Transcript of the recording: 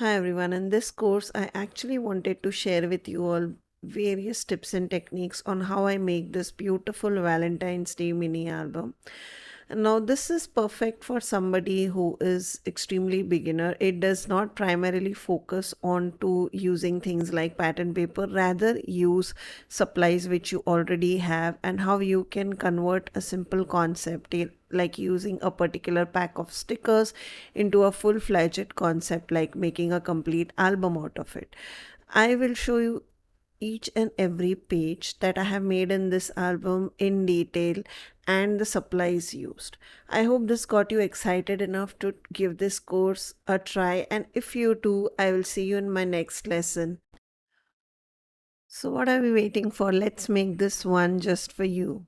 Hi everyone, in this course, I actually wanted to share with you all various tips and techniques on how I make this beautiful Valentine's Day mini album. Now, this is perfect for somebody who is extremely beginner. It does not primarily focus on to using things like pattern paper, rather use supplies which you already have and how you can convert a simple concept like using a particular pack of stickers into a full-fledged concept like making a complete album out of it. I will show you each and every page that I have made in this album in detail and the supplies used. I hope this got you excited enough to give this course a try, and if you do, I will see you in my next lesson. So what are we waiting for? Let's make this one just for you.